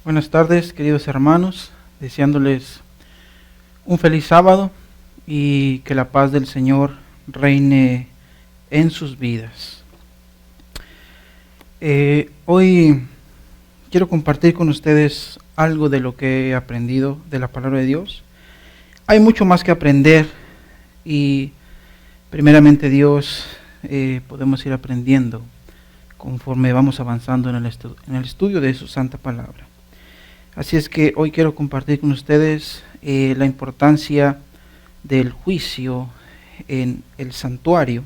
Buenas tardes, queridos hermanos, deseándoles un feliz sábado y que la paz del Señor reine en sus vidas. Hoy quiero compartir con ustedes algo de lo que he aprendido de la palabra de Dios. Hay mucho más que aprender y primeramente Dios podemos ir aprendiendo conforme vamos avanzando en el estudio de su santa palabra. Así es que hoy quiero compartir con ustedes la importancia del juicio en el santuario.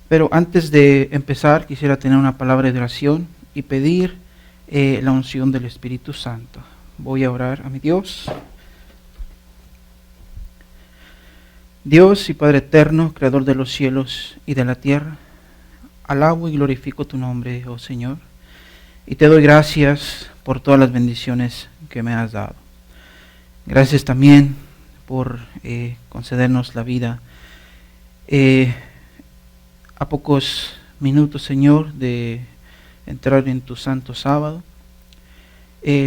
Pero antes de empezar quisiera tener una palabra de oración y pedir la unción del Espíritu Santo. Voy a orar a mi Dios. Dios y Padre eterno, Creador de los cielos y de la tierra, alabo y glorifico tu nombre, oh Señor, y te doy gracias por todas las bendiciones que me has dado. Gracias también por concedernos la vida. A pocos minutos, Señor, de entrar en tu santo sábado,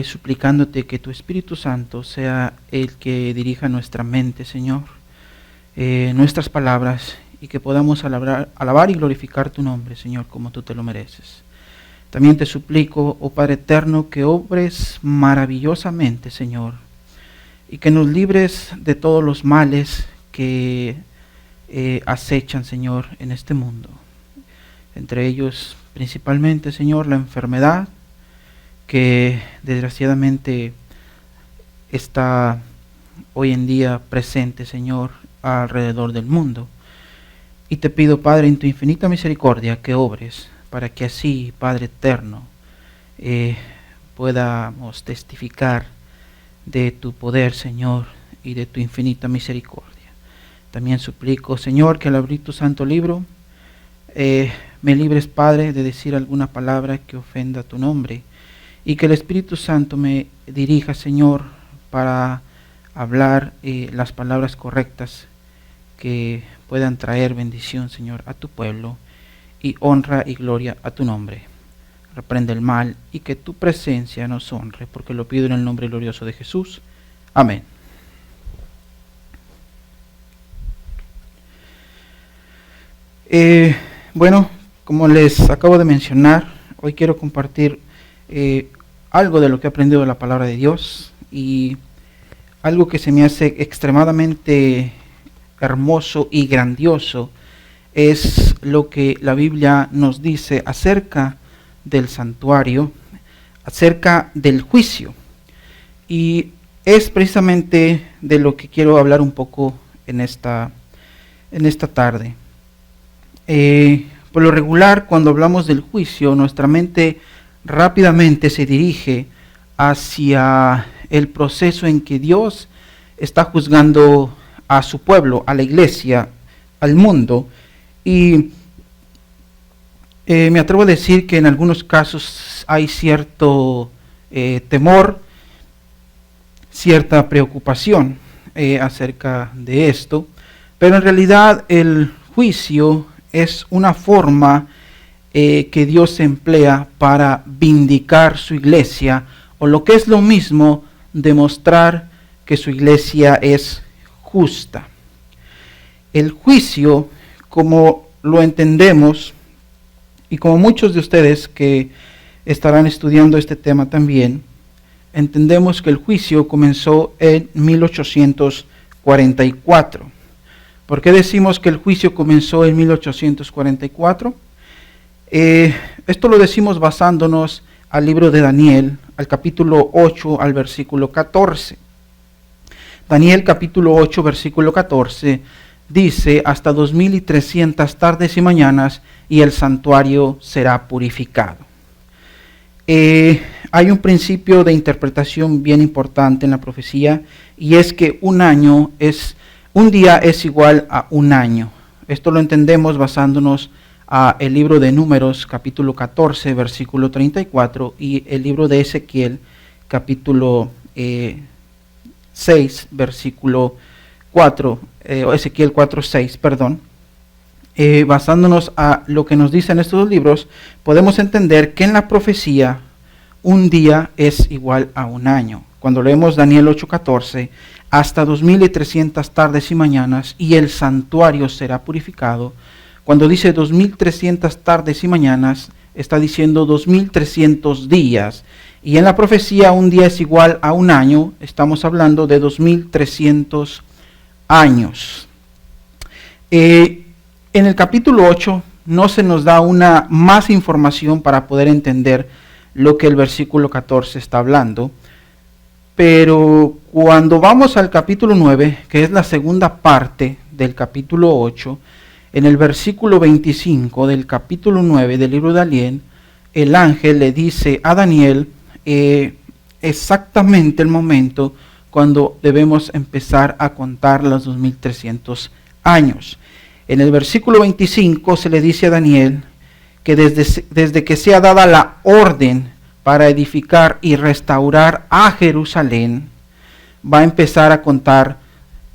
suplicándote que tu Espíritu Santo sea el que dirija nuestra mente, Señor, nuestras palabras, y que podamos alabar y glorificar tu nombre, Señor, como tú te lo mereces. También te suplico, oh Padre eterno, que obres maravillosamente, Señor, y que nos libres de todos los males que acechan, Señor, en este mundo. Entre ellos, principalmente, Señor, la enfermedad, que desgraciadamente está hoy en día presente, Señor, alrededor del mundo. Y te pido, Padre, en tu infinita misericordia, que obres para que así, Padre eterno, podamos testificar de tu poder, Señor, y de tu infinita misericordia. También suplico, Señor, que al abrir tu santo libro, me libres, Padre, de decir alguna palabra que ofenda tu nombre, y que el Espíritu Santo me dirija, Señor, para hablar las palabras correctas que puedan traer bendición, Señor, a tu pueblo, y honra y gloria a tu nombre. Reprende el mal y que tu presencia nos honre, porque lo pido en el nombre glorioso de Jesús. Amén. Bueno, como les acabo de mencionar, hoy quiero compartir algo de lo que he aprendido de la palabra de Dios, y algo que se me hace extremadamente hermoso y grandioso es lo que la Biblia nos dice acerca del santuario, acerca del juicio. Y es precisamente de lo que quiero hablar un poco en esta tarde. Por lo regular, cuando hablamos del juicio, nuestra mente rápidamente se dirige hacia el proceso en que Dios está juzgando a su pueblo, a la iglesia, al mundo. Y me atrevo a decir que en algunos casos hay cierto temor, cierta preocupación acerca de esto, pero en realidad el juicio es una forma que Dios emplea para vindicar su iglesia, o lo que es lo mismo, demostrar que su iglesia es justa. El juicio, como lo entendemos, y como muchos de ustedes que estarán estudiando este tema también, entendemos que el juicio comenzó en 1844. ¿Por qué decimos que el juicio comenzó en 1844? Esto lo decimos basándonos al libro de Daniel, al capítulo 8, al versículo 14. Daniel capítulo 8, versículo 14, dice: hasta 2300 tardes y mañanas y el santuario será purificado. Hay un principio de interpretación bien importante en la profecía, y es que un día es igual a un año. Esto lo entendemos basándonos a el libro de Números capítulo 14, versículo 34, y el libro de Ezequiel capítulo 6, versículo 4, Ezequiel 4, 6, perdón. Basándonos a lo que nos dicen estos dos libros, podemos entender que en la profecía un día es igual a un año. Cuando leemos Daniel 8:14, hasta 2300 tardes y mañanas y el santuario será purificado. Cuando dice 2300 tardes y mañanas, está diciendo 2300 días. Y en la profecía un día es igual a un año, estamos hablando de 2300 años. En el capítulo 8 no se nos da una más información para poder entender lo que el versículo 14 está hablando. Pero cuando vamos al capítulo 9, que es la segunda parte del capítulo 8, en el versículo 25 del capítulo 9 del libro de Daniel, el ángel le dice a Daniel exactamente el momento cuando debemos empezar a contar los 2300 años. En el versículo 25 se le dice a Daniel que desde que sea dada la orden para edificar y restaurar a Jerusalén, va a empezar a contar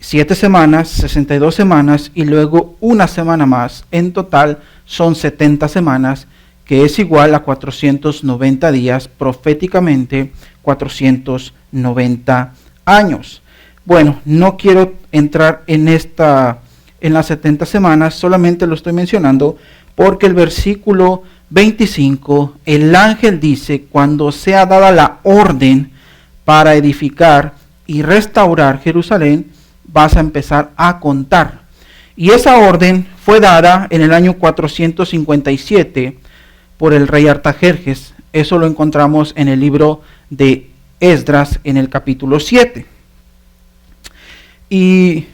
7 semanas, 62 semanas y luego una semana más. En total son 70 semanas, que es igual a 490 días, proféticamente 490 años. Bueno, no quiero entrar en las 70 semanas, solamente lo estoy mencionando porque el versículo 25, el ángel dice, cuando sea dada la orden para edificar y restaurar Jerusalén, vas a empezar a contar. Y esa orden fue dada en el año 457 por el rey Artajerjes. Eso lo encontramos en el libro de Esdras en el capítulo 7. Y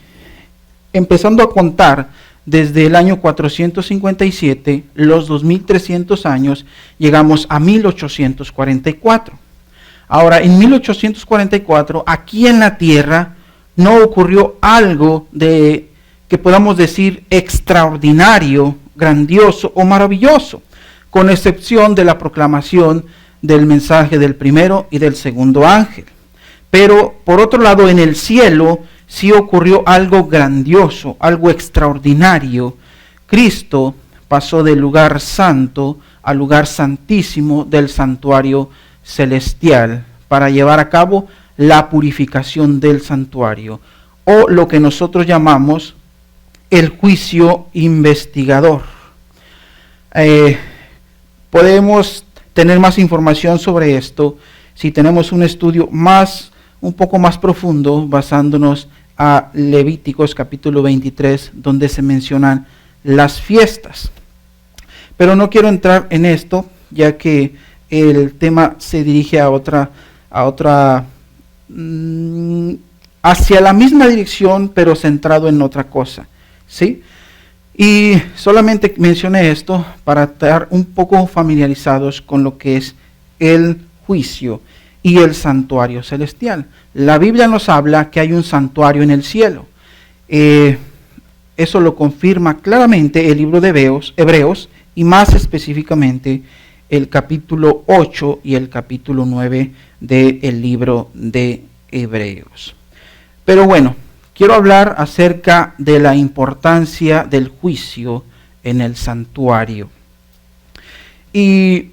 empezando a contar desde el año 457, los 2300 años, llegamos a 1844. Ahora, en 1844, aquí en la tierra, no ocurrió algo que podamos decir extraordinario, grandioso o maravilloso, con excepción de la proclamación del mensaje del primero y del segundo ángel. Pero, por otro lado, en el cielo sí ocurrió algo grandioso, algo extraordinario. Cristo pasó del lugar santo al lugar santísimo del santuario celestial para llevar a cabo la purificación del santuario, o lo que nosotros llamamos el juicio investigador. Podemos tener más información sobre esto si tenemos un estudio un poco más profundo, basándonos a Levíticos capítulo 23, donde se mencionan las fiestas. Pero no quiero entrar en esto, ya que el tema se dirige hacia la misma dirección, pero centrado en otra cosa, ¿sí? Y solamente mencioné esto para estar un poco familiarizados con lo que es el juicio y el santuario celestial. La Biblia nos habla que hay un santuario en el cielo. Eso lo confirma claramente el libro de Hebreos y más específicamente el capítulo 8 y el capítulo 9 del libro de Hebreos. Pero bueno, quiero hablar acerca de la importancia del juicio en el santuario. Y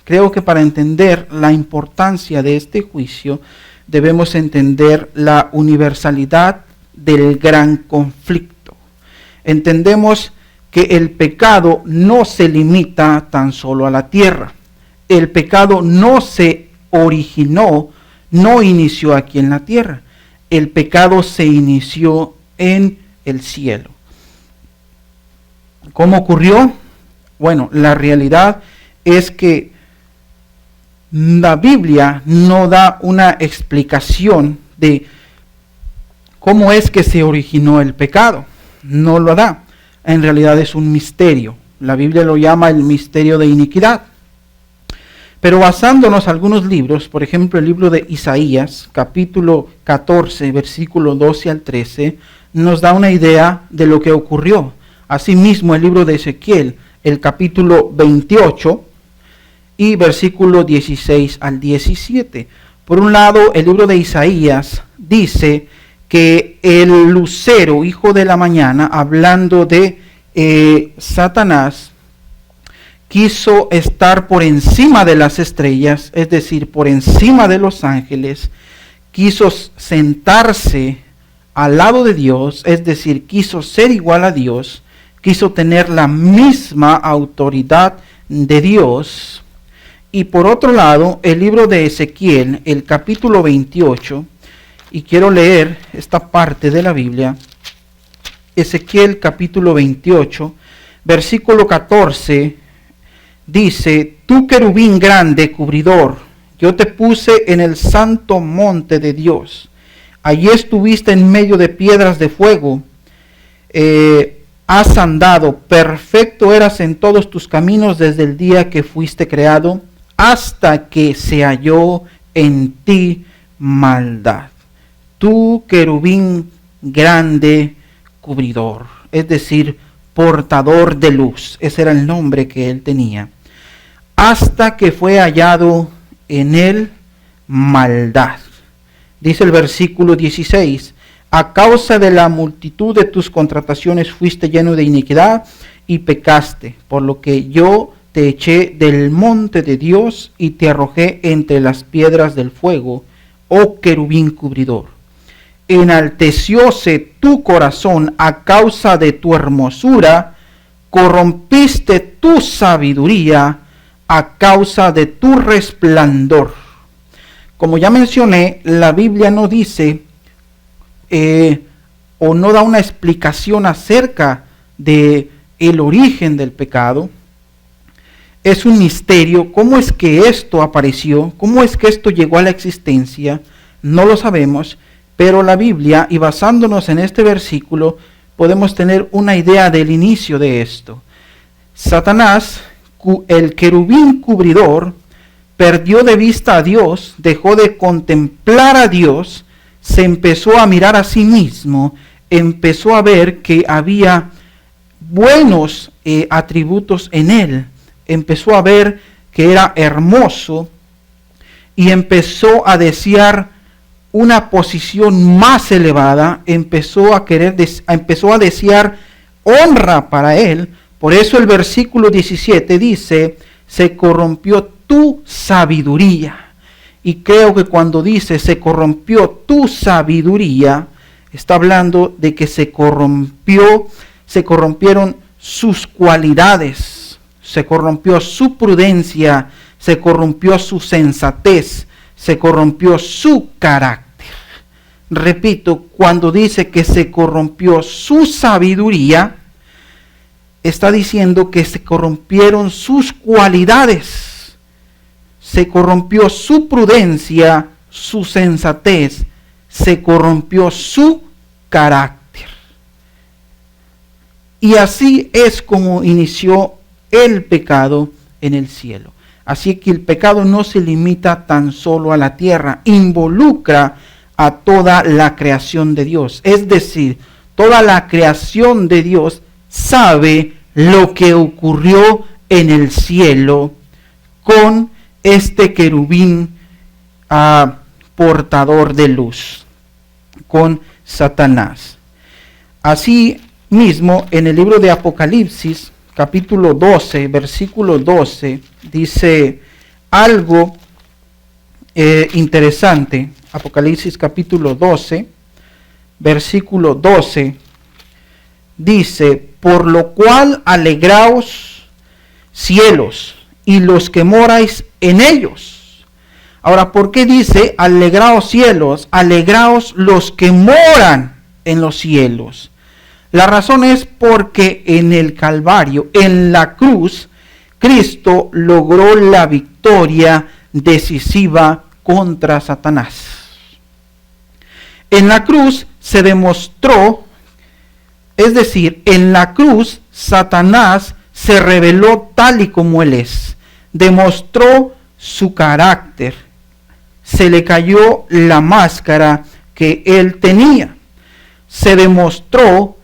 creo que para entender la importancia de este juicio, debemos entender la universalidad del gran conflicto. Entendemos que el pecado no se limita tan solo a la tierra. El pecado no se originó, no inició aquí en la tierra. El pecado se inició en el cielo. ¿Cómo ocurrió? Bueno, la realidad es que la Biblia no da una explicación de cómo es que se originó el pecado. No lo da. En realidad es un misterio. La Biblia lo llama el misterio de iniquidad. Pero basándonos en algunos libros, por ejemplo el libro de Isaías, capítulo 14, versículo 12 al 13, nos da una idea de lo que ocurrió. Asimismo el libro de Ezequiel, el capítulo 28, y versículo 16 al 17. Por un lado, el libro de Isaías dice que el lucero, hijo de la mañana, hablando de Satanás, quiso estar por encima de las estrellas, es decir, por encima de los ángeles, quiso sentarse al lado de Dios, es decir, quiso ser igual a Dios, quiso tener la misma autoridad de Dios. Y por otro lado, el libro de Ezequiel, el capítulo 28, y quiero leer esta parte de la Biblia, Ezequiel capítulo 28, versículo 14, dice: tú querubín grande, cubridor, yo te puse en el santo monte de Dios. Allí estuviste en medio de piedras de fuego. Has andado, perfecto eras en todos tus caminos desde el día que fuiste creado, hasta que se halló en ti maldad. Tú querubín grande, cubridor, es decir, portador de luz. Ese era el nombre que él tenía. Hasta que fue hallado en él maldad. Dice el versículo 16: a causa de la multitud de tus contrataciones fuiste lleno de iniquidad y pecaste, por lo que yo te eché del monte de Dios y te arrojé entre las piedras del fuego, oh querubín cubridor. Enaltecióse tu corazón a causa de tu hermosura, corrompiste tu sabiduría a causa de tu resplandor. Como ya mencioné, la Biblia no dice o no da una explicación acerca de el origen del pecado. Es un misterio. ¿Cómo es que esto apareció? ¿Cómo es que esto llegó a la existencia? No lo sabemos, pero la Biblia, y basándonos en este versículo, podemos tener una idea del inicio de esto. Satanás, el querubín cubridor, perdió de vista a Dios, dejó de contemplar a Dios, se empezó a mirar a sí mismo, empezó a ver que había buenos atributos en él, empezó a ver que era hermoso y empezó a desear una posición más elevada, empezó a desear honra para él. Por eso el versículo 17 dice: se corrompió tu sabiduría. Y creo que cuando dice se corrompió tu sabiduría, está hablando de que se corrompieron sus cualidades, se corrompió su prudencia, se corrompió su sensatez, se corrompió su carácter. Repito, cuando dice que se corrompió su sabiduría, está diciendo que se corrompieron sus cualidades. Se corrompió su prudencia, su sensatez, se corrompió su carácter. Y así es como inició el pecado en el cielo. Así que el pecado no se limita tan solo a la tierra, involucra a toda la creación de Dios. Es decir, toda la creación de Dios sabe lo que ocurrió en el cielo con este querubín portador de luz, con Satanás. Así mismo, en el libro de Apocalipsis, capítulo 12, versículo 12, dice algo interesante. Apocalipsis capítulo 12, versículo 12, dice: por lo cual alegraos cielos y los que moráis en ellos. Ahora, ¿por qué dice alegraos cielos? Alegraos los que moran en los cielos. La razón es porque en el Calvario, en la cruz, Cristo logró la victoria decisiva contra Satanás. En la cruz se demostró, es decir, en la cruz Satanás se reveló tal y como él es. Demostró su carácter. Se le cayó la máscara que él tenía. Se demostró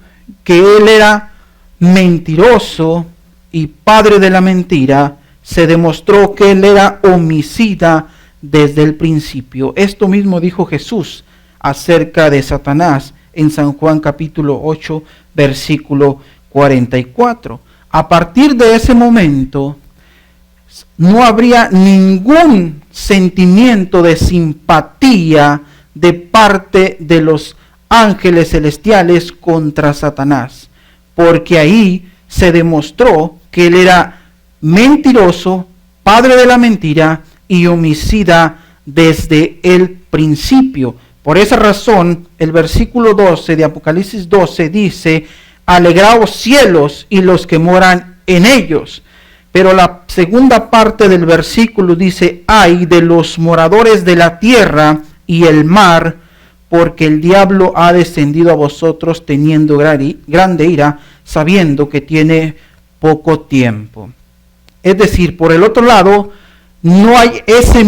que él era mentiroso y padre de la mentira. Se demostró que él era homicida desde el principio. Esto mismo dijo Jesús acerca de Satanás en San Juan capítulo 8, versículo 44. A partir de ese momento, no habría ningún sentimiento de simpatía de parte de los ángeles celestiales contra Satanás, porque ahí se demostró que él era mentiroso, padre de la mentira y homicida desde el principio. Por esa razón, el versículo 12 de Apocalipsis 12 dice: alegraos cielos y los que moran en ellos. Pero la segunda parte del versículo dice: ay de los moradores de la tierra y el mar, porque el diablo ha descendido a vosotros teniendo grande ira, sabiendo que tiene poco tiempo. Es decir, por el otro lado, no hay esa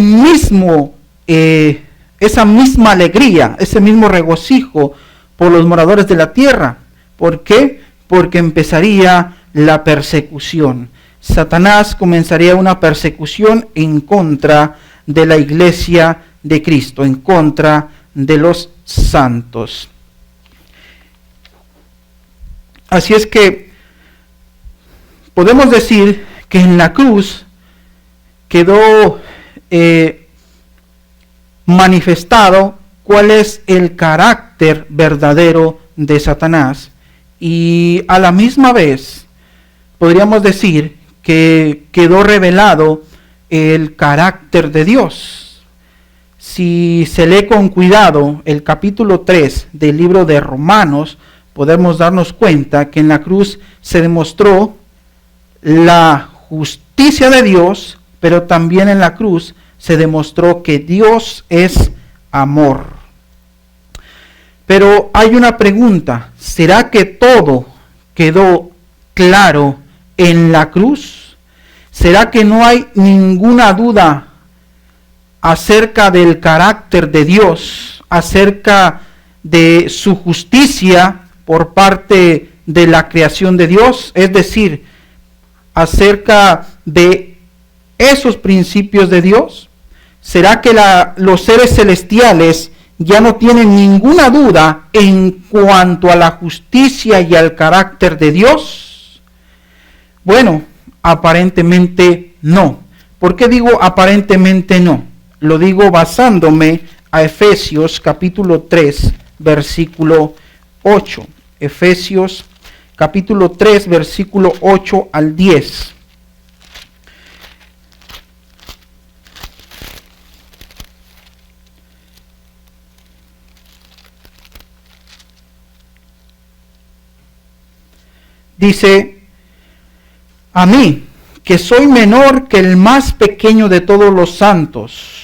misma alegría, ese mismo regocijo por los moradores de la tierra. ¿Por qué? Porque empezaría la persecución. Satanás comenzaría una persecución en contra de la iglesia de Cristo, en contra de los santos. Así es que podemos decir que en la cruz quedó manifestado cuál es el carácter verdadero de Satanás, y a la misma vez podríamos decir que quedó revelado el carácter de Dios. Si se lee con cuidado el capítulo 3 del libro de Romanos, podemos darnos cuenta que en la cruz se demostró la justicia de Dios, pero también en la cruz se demostró que Dios es amor. Pero hay una pregunta: ¿será que todo quedó claro en la cruz? ¿Será que no hay ninguna duda acerca del carácter de Dios, acerca de su justicia por parte de la creación de Dios? Es decir, acerca de esos principios de Dios. ¿Será que los seres celestiales ya no tienen ninguna duda en cuanto a la justicia y al carácter de Dios? Bueno, aparentemente no. ¿Por qué digo aparentemente no? Lo digo basándome a Efesios capítulo 3, versículo 8. Efesios capítulo 3, versículo 8 al 10. Dice: a mí, que soy menor que el más pequeño de todos los santos,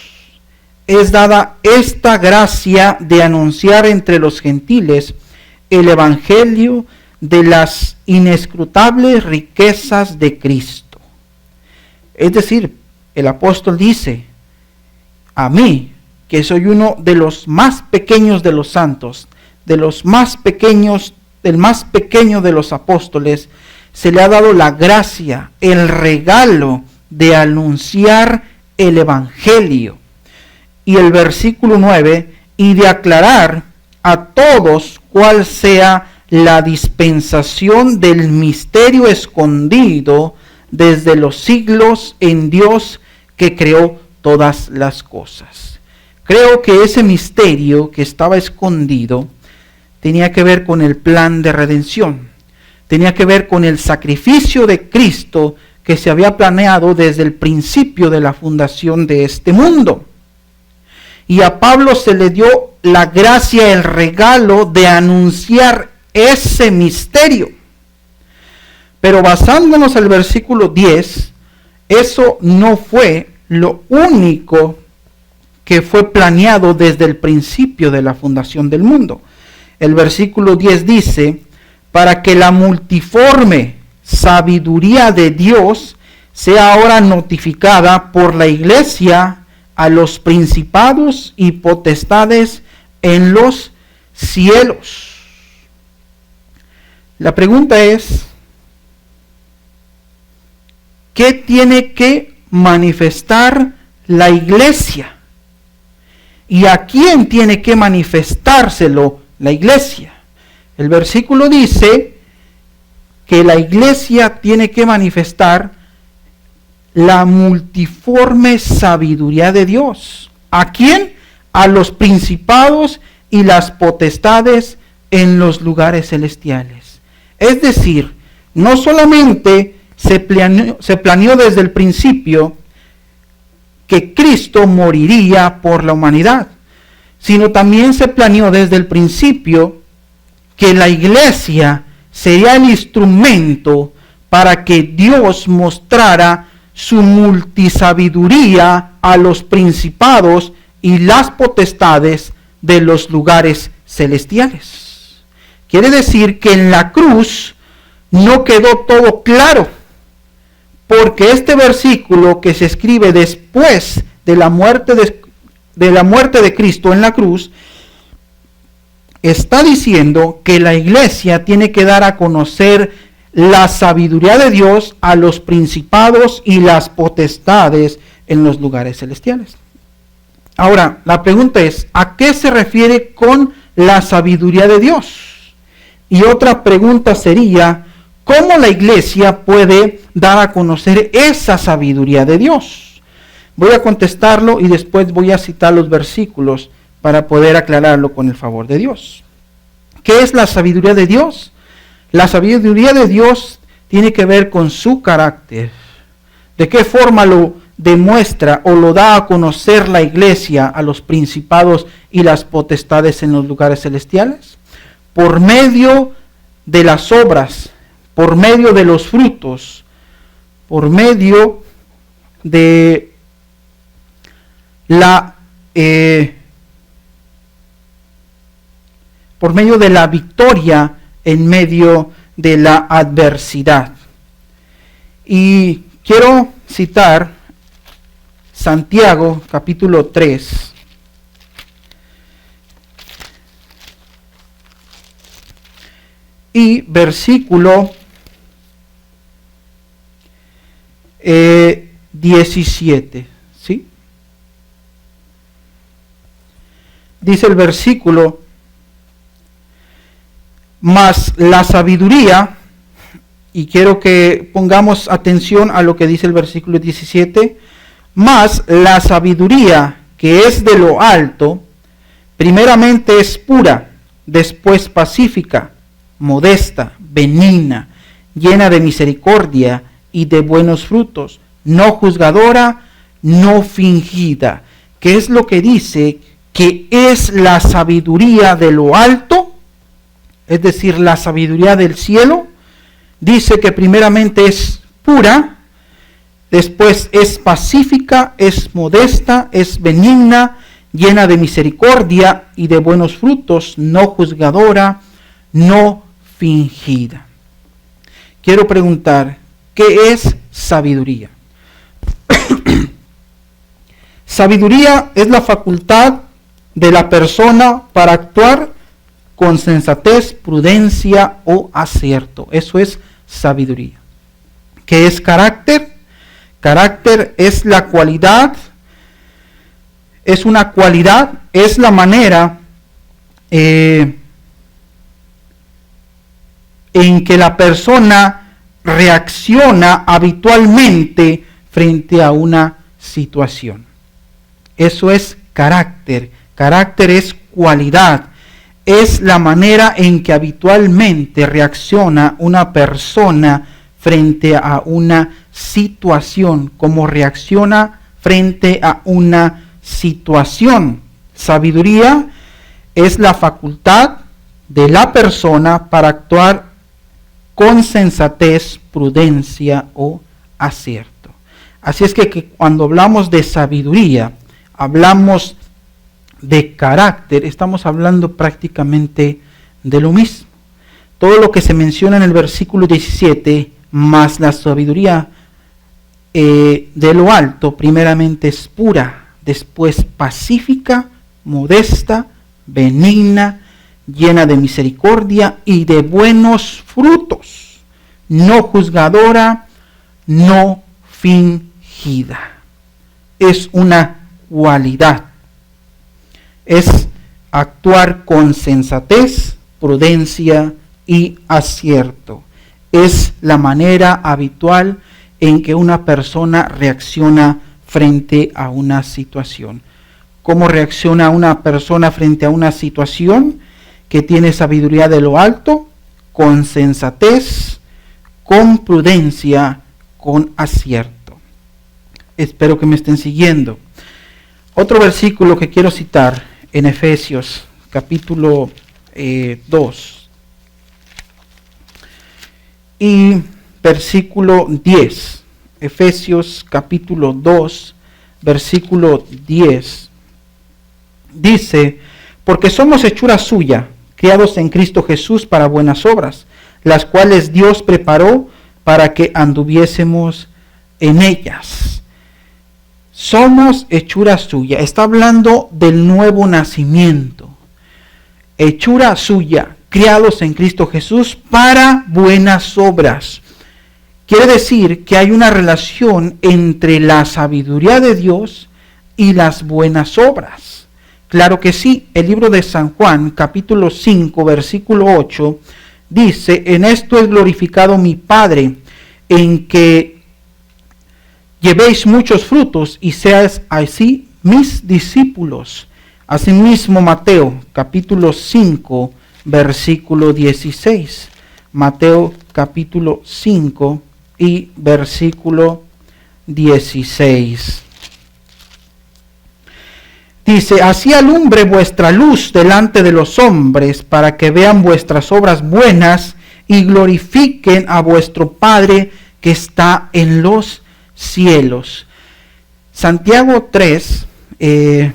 es dada esta gracia de anunciar entre los gentiles el evangelio de las inescrutables riquezas de Cristo. Es decir, el apóstol dice: a mí, que soy uno de los más pequeños de los santos, del más pequeño de los apóstoles, se le ha dado la gracia, el regalo de anunciar el evangelio. Y el versículo 9: y de aclarar a todos cuál sea la dispensación del misterio escondido desde los siglos en Dios que creó todas las cosas. Creo que ese misterio que estaba escondido tenía que ver con el plan de redención, tenía que ver con el sacrificio de Cristo que se había planeado desde el principio de la fundación de este mundo. Y a Pablo se le dio la gracia, el regalo de anunciar ese misterio. Pero basándonos en el versículo 10, eso no fue lo único que fue planeado desde el principio de la fundación del mundo. El versículo 10 dice: para que la multiforme sabiduría de Dios sea ahora notificada por la iglesia a los principados y potestades en los cielos. La pregunta es: ¿qué tiene que manifestar la iglesia? ¿Y a quién tiene que manifestárselo la iglesia? El versículo dice que la iglesia tiene que manifestar la multiforme sabiduría de Dios. ¿A quién? A los principados y las potestades en los lugares celestiales. Es decir, no solamente se planeó desde el principio que Cristo moriría por la humanidad, sino también se planeó desde el principio que la iglesia sería el instrumento para que Dios mostrara su multisabiduría a los principados y las potestades de los lugares celestiales. Quiere decir que en la cruz no quedó todo claro, porque este versículo que se escribe después de la muerte de Cristo en la cruz está diciendo que la iglesia tiene que dar a conocer la sabiduría de Dios a los principados y las potestades en los lugares celestiales. Ahora, la pregunta es, ¿a qué se refiere con la sabiduría de Dios? Y otra pregunta sería, ¿cómo la iglesia puede dar a conocer esa sabiduría de Dios? Voy a contestarlo y después voy a citar los versículos para poder aclararlo con el favor de Dios. ¿Qué es la sabiduría de Dios? La sabiduría de Dios tiene que ver con su carácter. ¿De qué forma lo demuestra o lo da a conocer la iglesia a los principados y las potestades en los lugares celestiales? Por medio de las obras, por medio de los frutos, por medio de la victoria en medio de la adversidad. Y quiero citar Santiago capítulo 3. Y versículo 17, ¿sí? Dice el versículo: mas la sabiduría, y quiero que pongamos atención a lo que dice el versículo 17, mas la sabiduría que es de lo alto, primeramente es pura, después pacífica, modesta, benigna, llena de misericordia y de buenos frutos, no juzgadora, no fingida. ¿Qué es lo que dice que es la sabiduría de lo alto? Es decir, la sabiduría del cielo. Dice que primeramente es pura, después es pacífica, es modesta, es benigna, llena de misericordia y de buenos frutos, no juzgadora, no fingida. Quiero preguntar, ¿qué es sabiduría? Sabiduría es la facultad de la persona para actuar con sensatez, prudencia o acierto. Eso es sabiduría. ¿Qué es carácter? Carácter es la cualidad, es una cualidad, es la manera en que la persona reacciona habitualmente frente a una situación. Eso es carácter. Carácter es cualidad. Es la manera en que habitualmente reacciona una persona frente a una situación, como reacciona frente a una situación. Sabiduría es la facultad de la persona para actuar con sensatez, prudencia o acierto. Así es que cuando hablamos de sabiduría, hablamos de carácter, estamos hablando prácticamente de lo mismo. Todo lo que se menciona en el versículo 17, más la sabiduría de lo alto, primeramente es pura, después pacífica, modesta, benigna, llena de misericordia y de buenos frutos, no juzgadora, no fingida. Es una cualidad. Es actuar con sensatez, prudencia y acierto. Es la manera habitual en que una persona reacciona frente a una situación. ¿Cómo reacciona una persona frente a una situación? Que tiene sabiduría de lo alto, con sensatez, con prudencia, con acierto. Espero que me estén siguiendo. Otro versículo que quiero citar en Efesios capítulo 2 y versículo 10. Efesios capítulo 2, versículo 10. Dice: porque somos hechura suya, criados en Cristo Jesús para buenas obras, las cuales Dios preparó para que anduviésemos en ellas. Somos hechura suya. Está hablando del nuevo nacimiento. Hechura suya, criados en Cristo Jesús para buenas obras. Quiere decir que hay una relación entre la sabiduría de Dios y las buenas obras. Claro que sí. El libro de San Juan, capítulo 5, versículo 8, dice: en esto es glorificado mi Padre, en que llevéis muchos frutos y seáis así mis discípulos. Asimismo, Mateo, capítulo 5, versículo 16. Mateo, capítulo 5 y versículo 16. Dice: así alumbre vuestra luz delante de los hombres, para que vean vuestras obras buenas y glorifiquen a vuestro Padre que está en los cielos. Santiago 3, el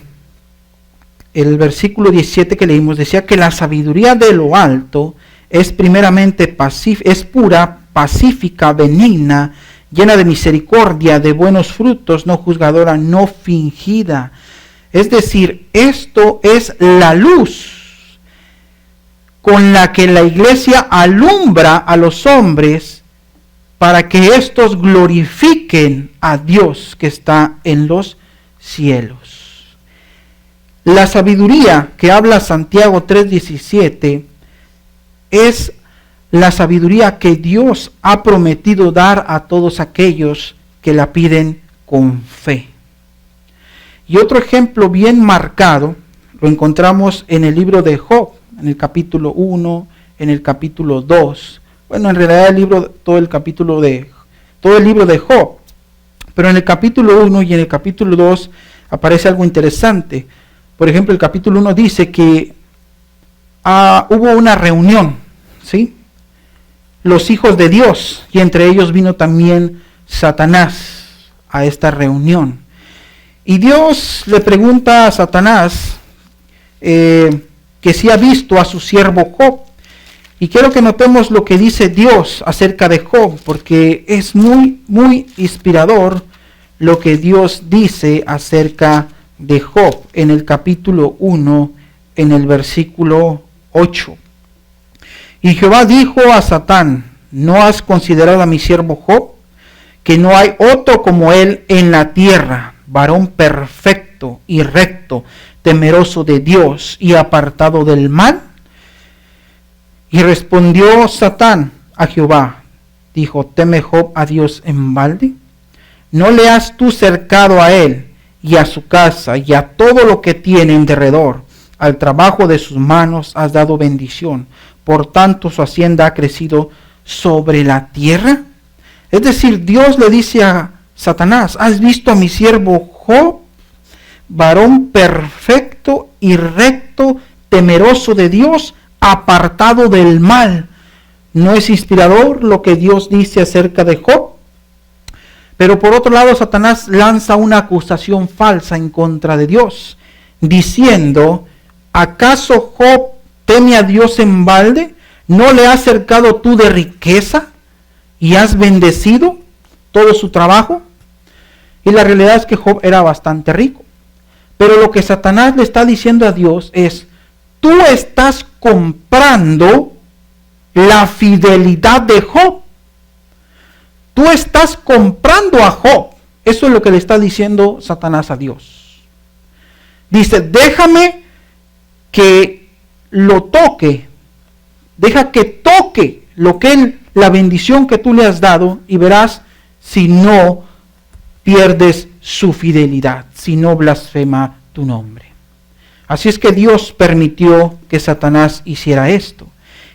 versículo 17 que leímos, decía que la sabiduría de lo alto es primeramente es pura, pacífica, benigna, llena de misericordia, de buenos frutos, no juzgadora, no fingida. Es decir, esto es la luz con la que la iglesia alumbra a los hombres para que éstos glorifiquen a Dios que está en los cielos. La sabiduría que habla Santiago 3:17 es la sabiduría que Dios ha prometido dar a todos aquellos que la piden con fe. Y otro ejemplo bien marcado lo encontramos en el libro de Job, en el capítulo 1, en el capítulo 2. Bueno, en realidad todo el libro de Job. Pero en el capítulo 1 y en el capítulo 2 aparece algo interesante. Por ejemplo, el capítulo 1 dice que hubo una reunión, ¿sí? Los hijos de Dios, y entre ellos vino también Satanás a esta reunión. Y Dios le pregunta a Satanás que si ha visto a su siervo Job. Y quiero que notemos lo que dice Dios acerca de Job, porque es muy, muy inspirador lo que Dios dice acerca de Job en el capítulo 1, en el versículo 8. Y Jehová dijo a Satán: ¿no has considerado a mi siervo Job, que no hay otro como él en la tierra, varón perfecto y recto, temeroso de Dios y apartado del mal? Y respondió Satán a Jehová, dijo: ¿teme Job a Dios en balde? ¿No le has tú cercado a él y a su casa y a todo lo que tiene en derredor? Al trabajo de sus manos has dado bendición, por tanto su hacienda ha crecido sobre la tierra. Es decir, Dios le dice a Satanás: ¿has visto a mi siervo Job, varón perfecto y recto, temeroso de Dios, apartado del mal? ¿No es inspirador lo que Dios dice acerca de Job? Pero por otro lado, Satanás lanza una acusación falsa en contra de Dios, diciendo: ¿acaso Job teme a Dios en balde? ¿No le has cercado tú de riqueza y has bendecido todo su trabajo? Y la realidad es que Job era bastante rico. Pero lo que Satanás le está diciendo a Dios es: tú estás comprando la fidelidad de Job. Tú estás comprando a Job. Eso es lo que le está diciendo Satanás a Dios. Dice: déjame que lo toque. Deja que toque la bendición que tú le has dado y verás si no pierdes su fidelidad, si no blasfema tu nombre. Así es que Dios permitió que Satanás hiciera esto.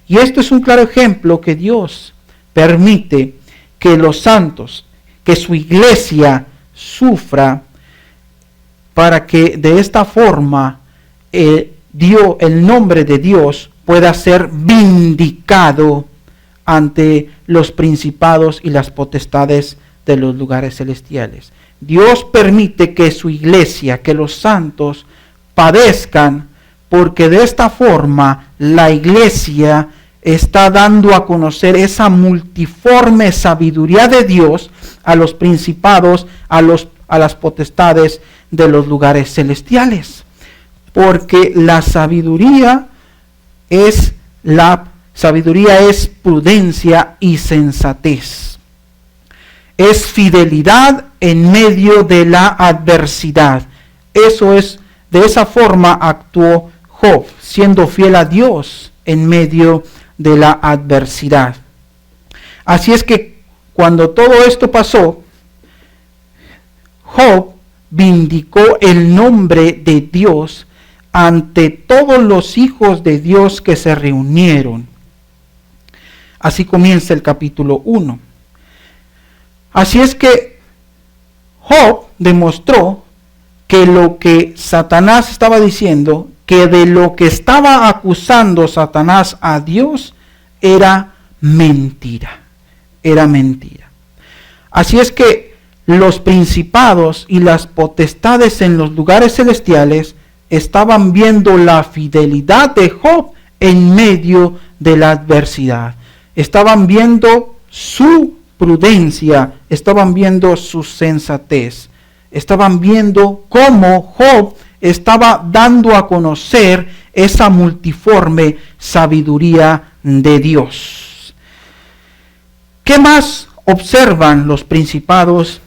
Y esto es un claro ejemplo que Dios permite que los santos, que su iglesia sufra, para que de esta forma el nombre de Dios pueda ser vindicado ante los principados y las potestades de los lugares celestiales. Dios permite que su iglesia, que los santos padezcan, porque de esta forma la iglesia está dando a conocer esa multiforme sabiduría de Dios a los principados, a las potestades de los lugares celestiales. Porque la sabiduría es prudencia y sensatez. Es fidelidad en medio de la adversidad. De esa forma actuó Job, siendo fiel a Dios en medio de la adversidad. Así es que cuando todo esto pasó, Job vindicó el nombre de Dios ante todos los hijos de Dios que se reunieron. Así comienza el capítulo 1. Así es que Job demostró que lo que Satanás estaba diciendo, que de lo que estaba acusando Satanás a Dios, era mentira. Era mentira. Así es que los principados y las potestades en los lugares celestiales estaban viendo la fidelidad de Job en medio de la adversidad. Estaban viendo su prudencia, estaban viendo su sensatez, estaban viendo cómo Job estaba dando a conocer esa multiforme sabiduría de Dios. ¿Qué más observan los principados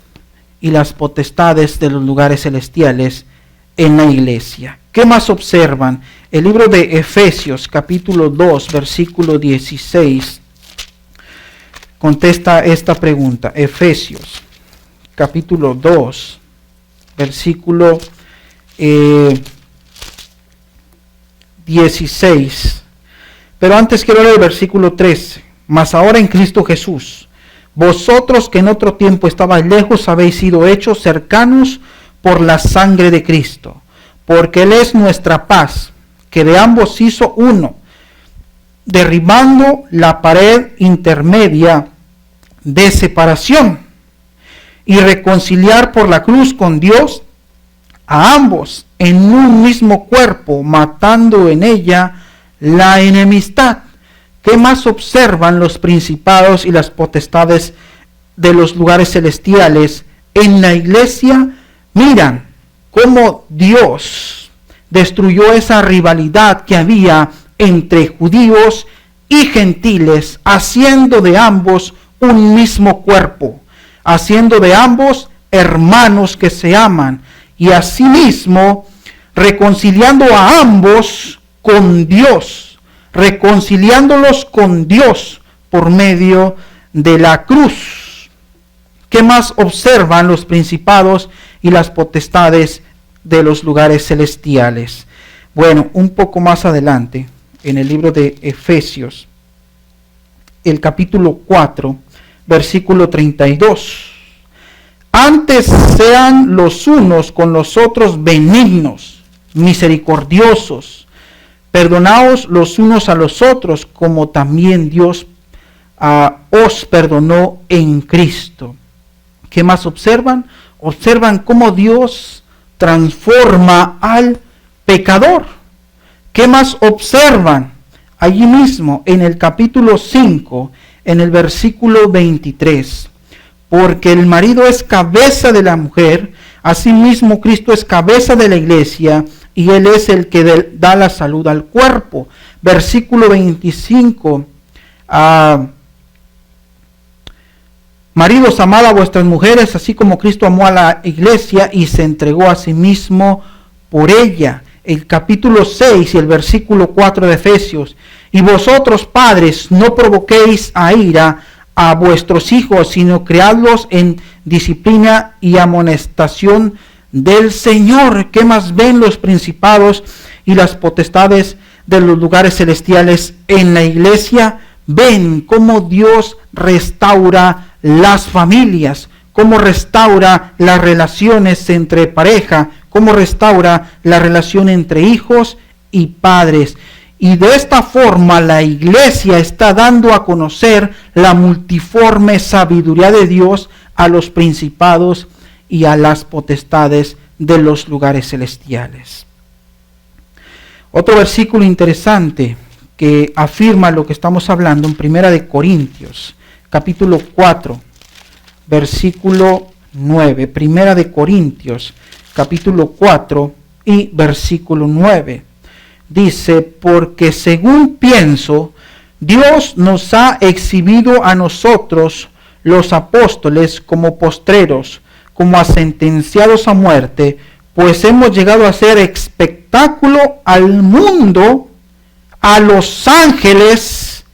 y las potestades de los lugares celestiales en la iglesia? ¿Qué más observan? El libro de Efesios, capítulo 2, versículo 16, contesta esta pregunta. Efesios, capítulo 2, versículo 16. Pero antes quiero leer el versículo 13. Mas ahora en Cristo Jesús, vosotros que en otro tiempo estabais lejos, habéis sido hechos cercanos por la sangre de Cristo, porque Él es nuestra paz, que de ambos hizo uno, derribando la pared intermedia de separación, y reconciliar por la cruz con Dios a ambos en un mismo cuerpo, matando en ella la enemistad. ¿Qué más observan los principados y las potestades de los lugares celestiales en la iglesia? Miran cómo Dios destruyó esa rivalidad que había entre judíos y gentiles, haciendo de ambos un mismo cuerpo, haciendo de ambos hermanos que se aman, y asimismo reconciliando a ambos con Dios, reconciliándolos con Dios por medio de la cruz. ¿Qué más observan los principados y las potestades de los lugares celestiales? Bueno, un poco más adelante, en el libro de Efesios, el capítulo 4, versículo 32. Antes sean los unos con los otros benignos, misericordiosos, perdonaos los unos a los otros, como también Dios os perdonó en Cristo. ¿Qué más observan? Observan cómo Dios transforma al pecador. ¿Qué más observan? Allí mismo, en el capítulo 5, en el versículo 23. Porque el marido es cabeza de la mujer, asimismo Cristo es cabeza de la iglesia, y Él es el que da la salud al cuerpo. Versículo 25. Maridos, amad a vuestras mujeres, así como Cristo amó a la iglesia y se entregó a sí mismo por ella. El capítulo 6 y el versículo 4 de Efesios. Y vosotros, padres, no provoquéis a ira a vuestros hijos, sino criadlos en disciplina y amonestación del Señor. ¿Qué más ven los principados y las potestades de los lugares celestiales en la iglesia? Ven cómo Dios restaura las familias, cómo restaura las relaciones entre pareja, cómo restaura la relación entre hijos y padres. Y de esta forma la iglesia está dando a conocer la multiforme sabiduría de Dios a los principados y a las potestades de los lugares celestiales. Otro versículo interesante que afirma lo que estamos hablando en 1 Corintios, capítulo 4, versículo 9. 1 Corintios, capítulo 4 y versículo 9. Dice, porque según pienso, Dios nos ha exhibido a nosotros, los apóstoles, como postreros, como a sentenciados a muerte, pues hemos llegado a ser espectáculo al mundo, a los ángeles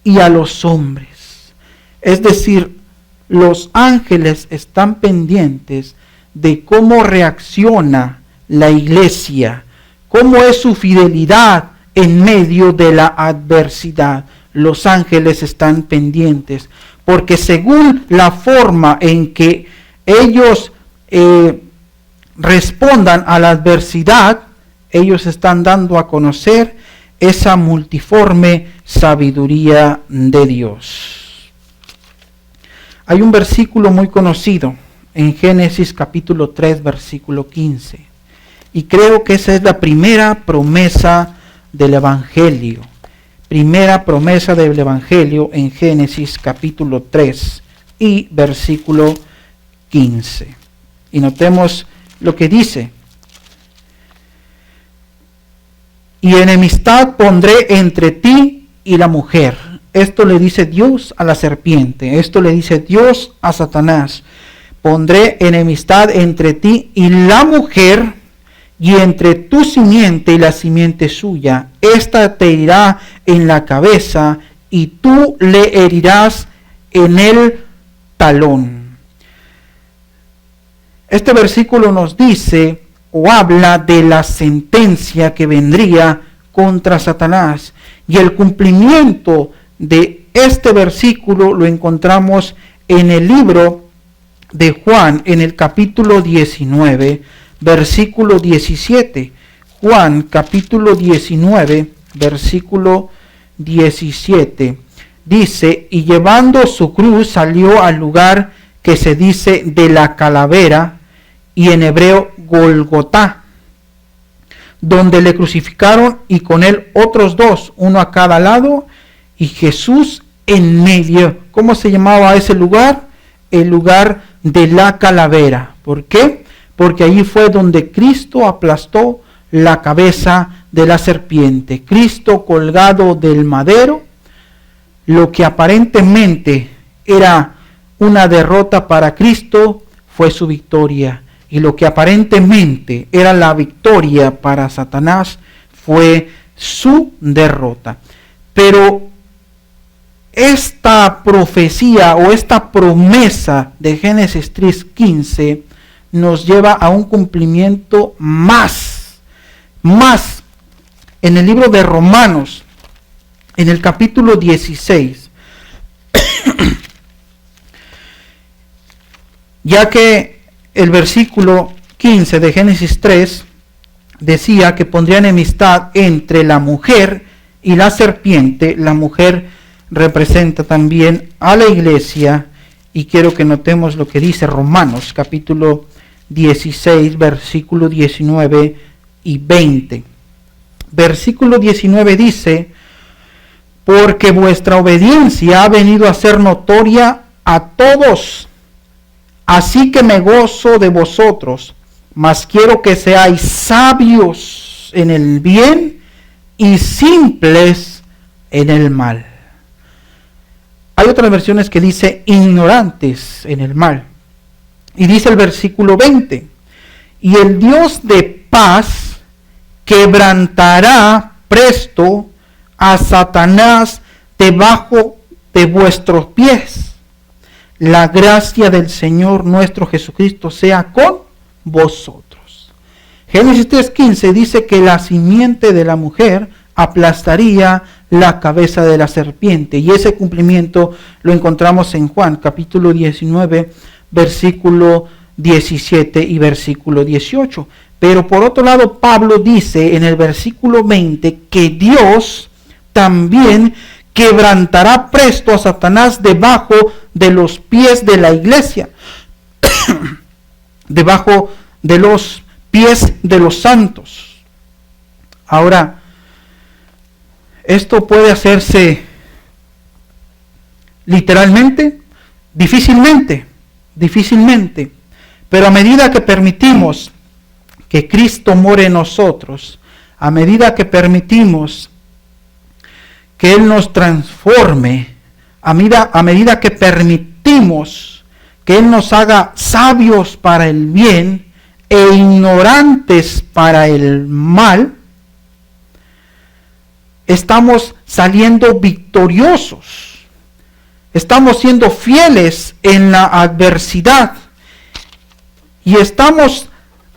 y a los hombres. Es decir, los ángeles están pendientes de cómo reacciona la iglesia, cómo es su fidelidad en medio de la adversidad. Los ángeles están pendientes, porque según la forma en que ellos respondan a la adversidad, ellos están dando a conocer esa multiforme sabiduría de Dios. Hay un versículo muy conocido en Génesis capítulo 3, versículo 15. Y creo que esa es la primera promesa del Evangelio. Primera promesa del Evangelio en Génesis capítulo 3 y versículo 15. Y notemos lo que dice. Y enemistad pondré entre ti y la mujer. Esto le dice Dios a la serpiente. Esto le dice Dios a Satanás. Pondré enemistad entre ti y la mujer, y entre tu simiente y la simiente suya. Esta te herirá en la cabeza, y tú le herirás en el talón. Este versículo nos dice o habla de la sentencia que vendría contra Satanás. Y el cumplimiento de este versículo lo encontramos en el libro de Juan, en el capítulo 19, versículo 17. Juan, capítulo 19, versículo 17. Dice, y llevando su cruz salió al lugar que se dice de la calavera, y en hebreo Golgotá, donde le crucificaron, y con él otros dos, uno a cada lado, y Jesús en medio. ¿Cómo se llamaba ese lugar? El lugar de la calavera. ¿Por qué? Porque allí fue donde Cristo aplastó la cabeza de la serpiente. Cristo colgado del madero, lo que aparentemente era una derrota para Cristo fue su victoria. Y lo que aparentemente era la victoria para Satanás fue su derrota. Pero esta profecía o esta promesa de Génesis 3:15 nos lleva a un cumplimiento más. En el libro de Romanos, en el capítulo 16, ya que el versículo 15 de Génesis 3 decía que pondría enemistad entre la mujer y la serpiente. La mujer representa también a la iglesia, y quiero que notemos lo que dice Romanos capítulo 16, versículo 19 y 20. Versículo 19 dice, porque vuestra obediencia ha venido a ser notoria a todos, así que me gozo de vosotros, mas quiero que seáis sabios en el bien y simples en el mal. Hay otras versiones que dice ignorantes en el mal. Y dice el versículo 20, y el Dios de paz quebrantará presto a Satanás debajo de vuestros pies. La gracia del Señor nuestro Jesucristo sea con vosotros. Génesis 3:15 dice que la simiente de la mujer aplastaría la cabeza de la serpiente, y ese cumplimiento lo encontramos en Juan capítulo 19, versículo 17 y versículo 18. Pero por otro lado, Pablo dice en el versículo 20 que Dios también quebrantará presto a Satanás debajo de los pies de la iglesia, debajo de los pies de los santos. Ahora, esto puede hacerse literalmente, difícilmente, pero a medida que permitimos que Cristo more en nosotros, a medida que permitimos que Él nos transforme, a medida que permitimos que Él nos haga sabios para el bien e ignorantes para el mal, estamos saliendo victoriosos, estamos siendo fieles en la adversidad y estamos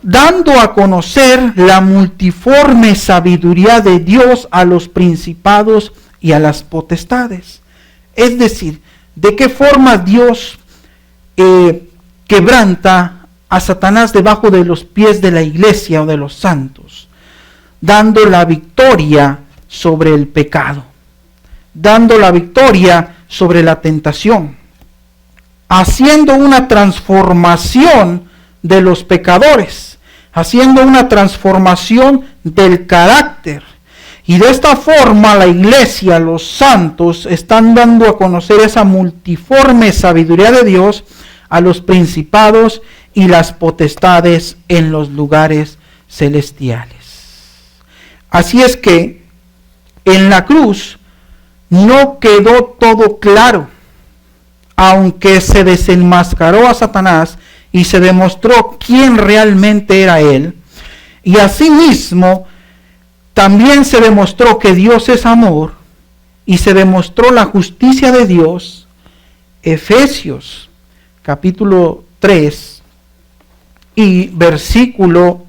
dando a conocer la multiforme sabiduría de Dios a los principados y a las potestades. Es decir, de qué forma Dios quebranta a Satanás debajo de los pies de la iglesia o de los santos, dando la victoria sobre el pecado, dando la victoria sobre la tentación, haciendo una transformación de los pecadores, haciendo una transformación del carácter. Y de esta forma la iglesia, los santos, están dando a conocer esa multiforme sabiduría de Dios a los principados y las potestades en los lugares celestiales. Así es que en la cruz no quedó todo claro, aunque se desenmascaró a Satanás y se demostró quién realmente era él, y asimismo también se demostró que Dios es amor y se demostró la justicia de Dios. Efesios capítulo 3 y versículo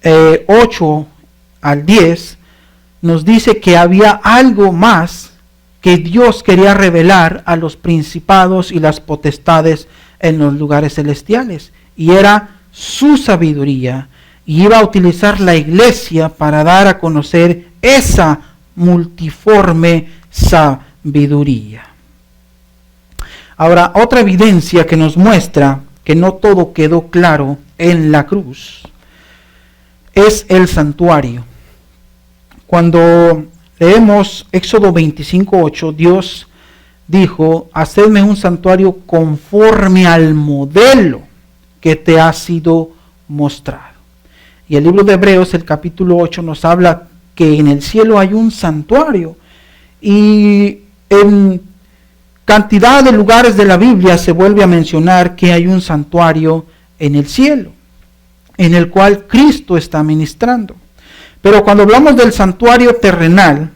8 al 10 nos dice que había algo más que Dios quería revelar a los principados y las potestades en los lugares celestiales, y era su sabiduría, y iba a utilizar la iglesia para dar a conocer esa multiforme sabiduría. Ahora, otra evidencia que nos muestra que no todo quedó claro en la cruz es el santuario. Cuando leemos Éxodo 25:8, Dios dijo: hacedme un santuario conforme al modelo que te ha sido mostrado. Y el libro de Hebreos, el capítulo 8, nos habla que en el cielo hay un santuario. Y en cantidad de lugares de la Biblia se vuelve a mencionar que hay un santuario en el cielo, en el cual Cristo está ministrando. Pero cuando hablamos del santuario terrenal,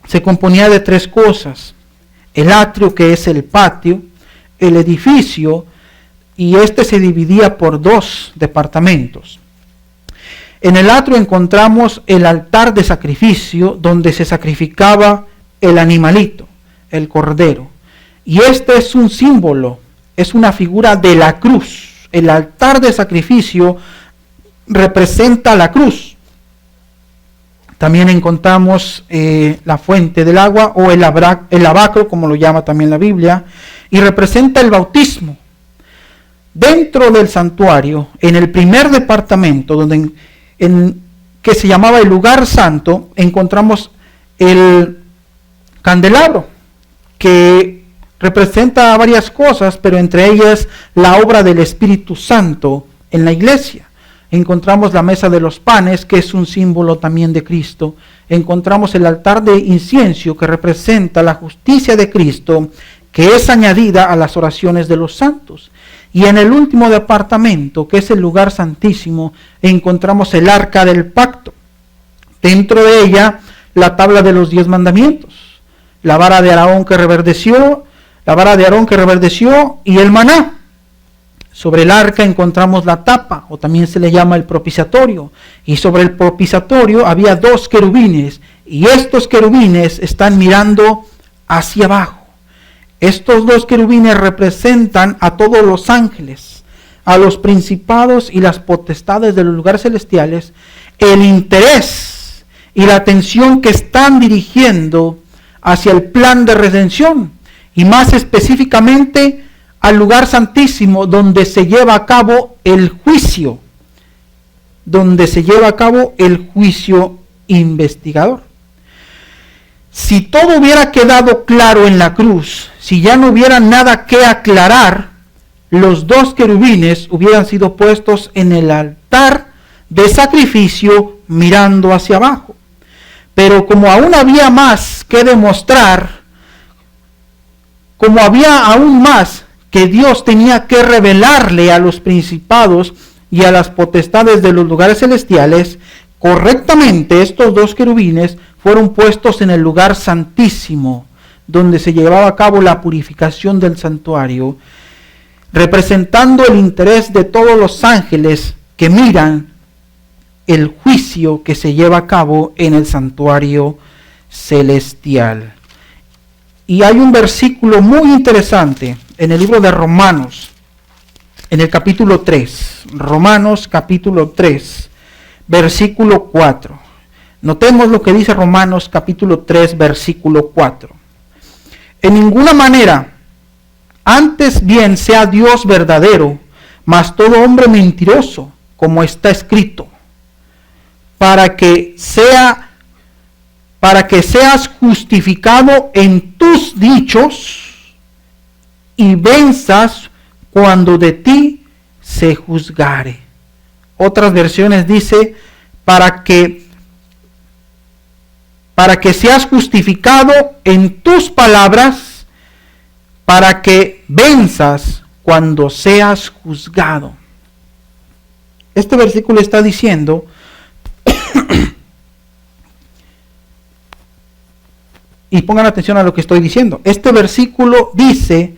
se componía de tres cosas: el atrio, que es el patio, el edificio, y este se dividía por dos departamentos. En el atrio encontramos el altar de sacrificio, donde se sacrificaba el animalito, el cordero. Y este es un símbolo, es una figura de la cruz. El altar de sacrificio representa la cruz. También encontramos la fuente del agua, o el lavacro, como lo llama también la Biblia, y representa el bautismo. Dentro del santuario, en el primer departamento, que se llamaba el lugar santo, encontramos el candelabro, que representa varias cosas, pero entre ellas la obra del Espíritu Santo en la iglesia. Encontramos la mesa de los panes, que es un símbolo también de Cristo. Encontramos el altar de incienso, que representa la justicia de Cristo, que es añadida a las oraciones de los santos. Y en el último departamento, que es el lugar santísimo, encontramos el arca del pacto. Dentro de ella, la tabla de los 10 mandamientos. la vara de Aarón que reverdeció, y el maná. Sobre el arca encontramos la tapa, o también se le llama el propiciatorio, y sobre el propiciatorio había 2 querubines, y estos querubines están mirando hacia abajo. Estos 2 querubines representan a todos los ángeles, a los principados y las potestades de los lugares celestiales, el interés y la atención que están dirigiendo hacia el plan de redención, y más específicamente al lugar santísimo donde se lleva a cabo el juicio, investigador. Si todo hubiera quedado claro en la cruz, si ya no hubiera nada que aclarar, los 2 querubines hubieran sido puestos en el altar de sacrificio mirando hacia abajo. Pero como aún había más que demostrar, como había aún más que Dios tenía que revelarle a los principados y a las potestades de los lugares celestiales, correctamente estos 2 querubines fueron puestos en el lugar santísimo, donde se llevaba a cabo la purificación del santuario, representando el interés de todos los ángeles que miran el juicio que se lleva a cabo en el santuario celestial. Y hay un versículo muy interesante en el libro de Romanos, en el capítulo 3, Romanos capítulo 3, versículo 4. Notemos lo que dice Romanos capítulo 3, versículo 4. En ninguna manera, antes bien sea Dios verdadero, mas todo hombre mentiroso, como está escrito, para que seas justificado en tus dichos y venzas cuando de ti se juzgare. Otras versiones dice, para que seas justificado en tus palabras, para que venzas cuando seas juzgado. Este versículo está diciendo y pongan atención a lo que estoy diciendo. Este versículo dice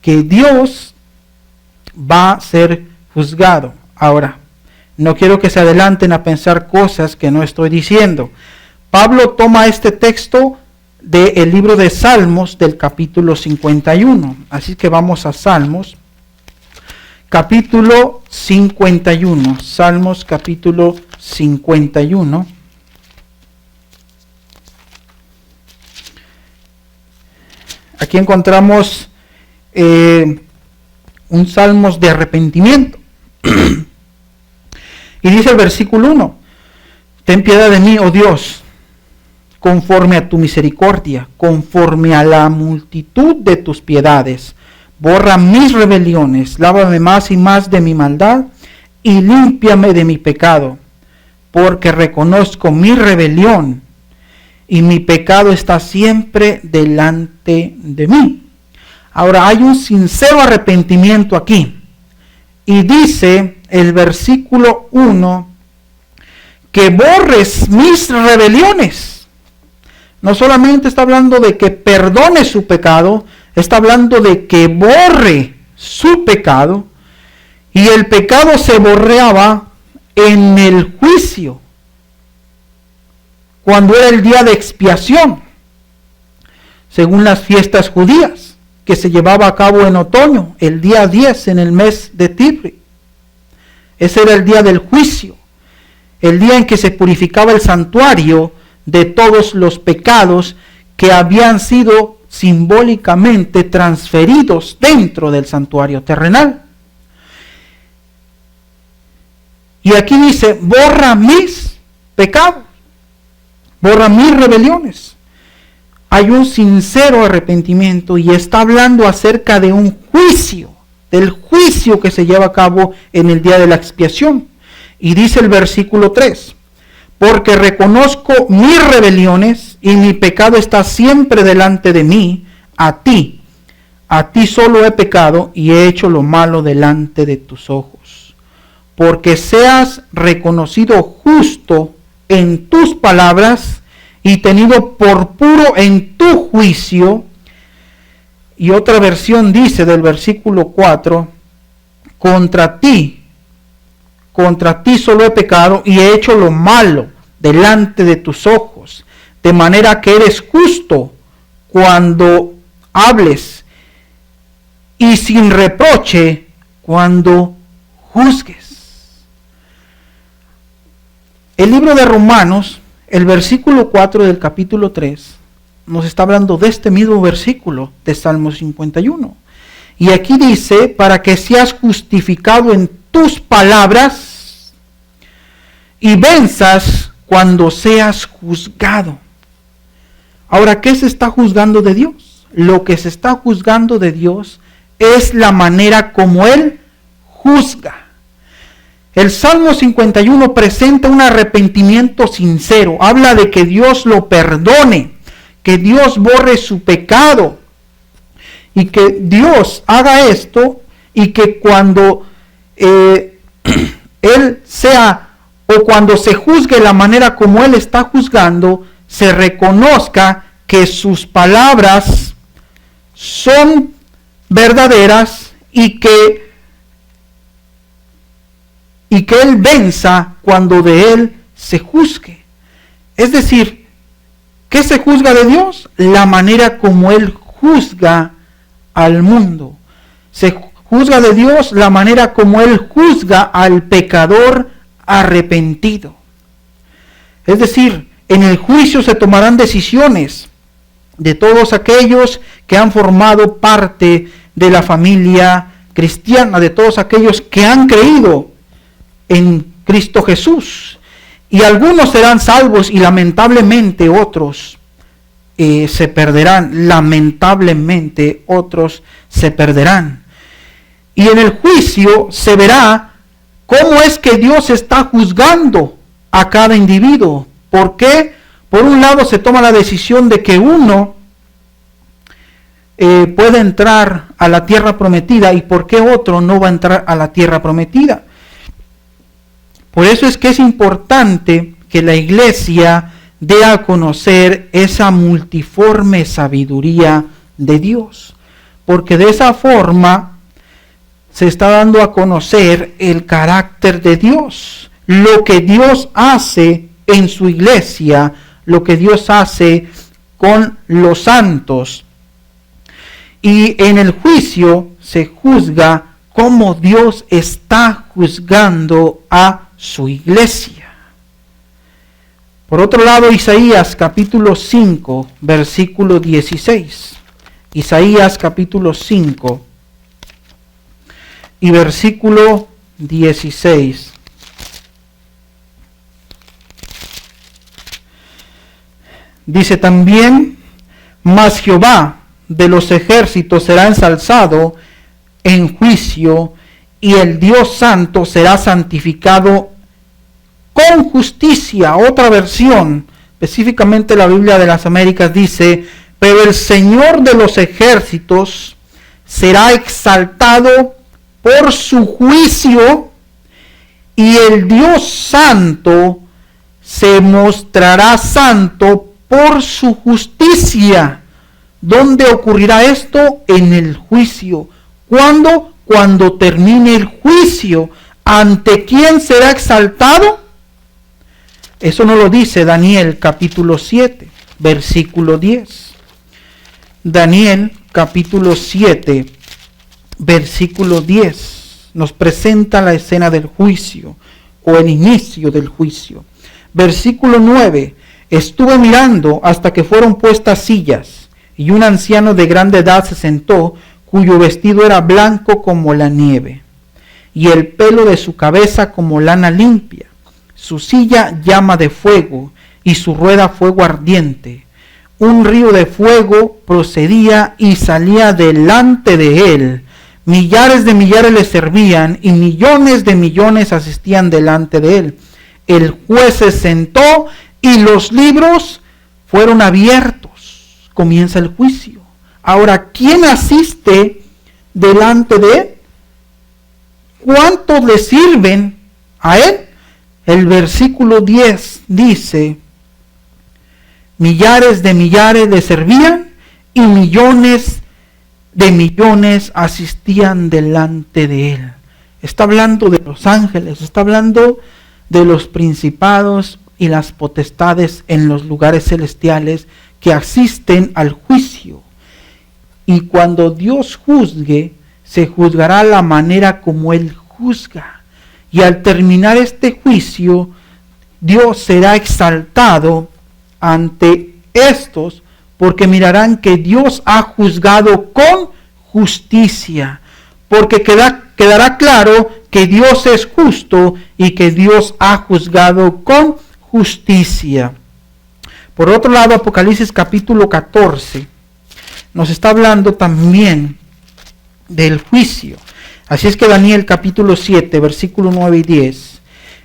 que Dios va a ser juzgado. Ahora, no quiero que se adelanten a pensar cosas que no estoy diciendo. Pablo toma este texto del libro de Salmos del capítulo 51. Así que vamos a Salmos, capítulo 51. Salmos capítulo 51. Aquí encontramos un salmos de arrepentimiento. Y dice el versículo 1, ten piedad de mí, oh Dios, conforme a tu misericordia, conforme a la multitud de tus piedades. Borra mis rebeliones, lávame más y más de mi maldad, y límpiame de mi pecado, porque reconozco mi rebelión, y mi pecado está siempre delante de mí. Ahora hay un sincero arrepentimiento aquí. Y dice el versículo 1, que borres mis rebeliones. No solamente está hablando de que perdone su pecado, está hablando de que borre su pecado. Y el pecado se borraba en el juicio, cuando era el día de expiación, según las fiestas judías, que se llevaba a cabo en otoño, el día 10 en el mes de Tibri. Ese era el día del juicio, el día en que se purificaba el santuario de todos los pecados que habían sido simbólicamente transferidos dentro del santuario terrenal. Y aquí dice, borra mis pecados, borra mis rebeliones. Hay un sincero arrepentimiento y está hablando acerca de un juicio, del juicio que se lleva a cabo en el día de la expiación. Y dice el versículo 3, porque reconozco mis rebeliones y mi pecado está siempre delante de mí, a ti solo he pecado y he hecho lo malo delante de tus ojos. Porque seas reconocido justo en tus palabras y tenido por puro en tu juicio. Y otra versión dice del versículo 4, contra ti solo he pecado y he hecho lo malo delante de tus ojos, de manera que eres justo cuando hables y sin reproche cuando juzgues. El libro de Romanos, el versículo 4 del capítulo 3, nos está hablando de este mismo versículo de Salmo 51. Y aquí dice, para que seas justificado en tus palabras y venzas cuando seas juzgado. Ahora, ¿qué se está juzgando de Dios? Lo que se está juzgando de Dios es la manera como Él juzga. El Salmo 51 presenta un arrepentimiento sincero. Habla de que Dios lo perdone, que Dios borre su pecado y que Dios haga esto y que cuando Él sea o cuando se juzgue la manera como Él está juzgando, se reconozca que sus palabras son verdaderas y que Él venza cuando de Él se juzgue. Es decir, ¿qué se juzga de Dios? La manera como Él juzga al mundo. Se juzga de Dios la manera como Él juzga al pecador arrepentido. Es decir, en el juicio se tomarán decisiones de todos aquellos que han formado parte de la familia cristiana, de todos aquellos que han creído en Cristo Jesús. Y algunos serán salvos y lamentablemente otros se perderán. Lamentablemente otros se perderán. Y en el juicio se verá cómo es que Dios está juzgando a cada individuo. ¿Por qué? Por un lado se toma la decisión de que uno puede entrar a la tierra prometida y por qué otro no va a entrar a la tierra prometida. Por eso es que es importante que la iglesia dé a conocer esa multiforme sabiduría de Dios, porque de esa forma se está dando a conocer el carácter de Dios, lo que Dios hace en su iglesia, lo que Dios hace con los santos. Y en el juicio se juzga cómo Dios está juzgando a su iglesia. Por otro lado, Isaías capítulo 5, versículo 16. Isaías capítulo 5 y versículo 16. Dice también, mas Jehová de los ejércitos será ensalzado en juicio, y el Dios santo será santificado con justicia. Otra versión, específicamente la Biblia de las Américas, dice, pero el Señor de los ejércitos será exaltado por su juicio, y el Dios santo se mostrará santo por su justicia. ¿Dónde ocurrirá esto? En el juicio. ¿Cuándo? Cuando termine el juicio. ¿Ante quién será exaltado? Eso nos lo dice Daniel capítulo 7, versículo 10. Daniel capítulo 7, versículo 10. Nos presenta la escena del juicio o el inicio del juicio. Versículo 9. Estuve mirando hasta que fueron puestas sillas, y un anciano de grande edad se sentó, cuyo vestido era blanco como la nieve, y el pelo de su cabeza como lana limpia. Su silla llama de fuego, y su rueda fuego ardiente. Un río de fuego procedía y salía delante de él. Millares de millares le servían, y millones de millones asistían delante de él. El juez se sentó, y los libros fueron abiertos. Comienza el juicio. Ahora, ¿quién asiste delante de él? ¿Cuántos le sirven a él? El versículo 10 dice, millares de millares le servían y millones de millones asistían delante de él. Está hablando de los ángeles, está hablando de los principados y las potestades en los lugares celestiales que asisten al juicio. Y cuando Dios juzgue, se juzgará la manera como Él juzga. Y al terminar este juicio, Dios será exaltado ante estos, porque mirarán que Dios ha juzgado con justicia, porque quedará claro que Dios es justo y que Dios ha juzgado con justicia. Por otro lado, Apocalipsis capítulo 14 nos está hablando también del juicio. Así es que Daniel capítulo 7, versículos 9 y 10,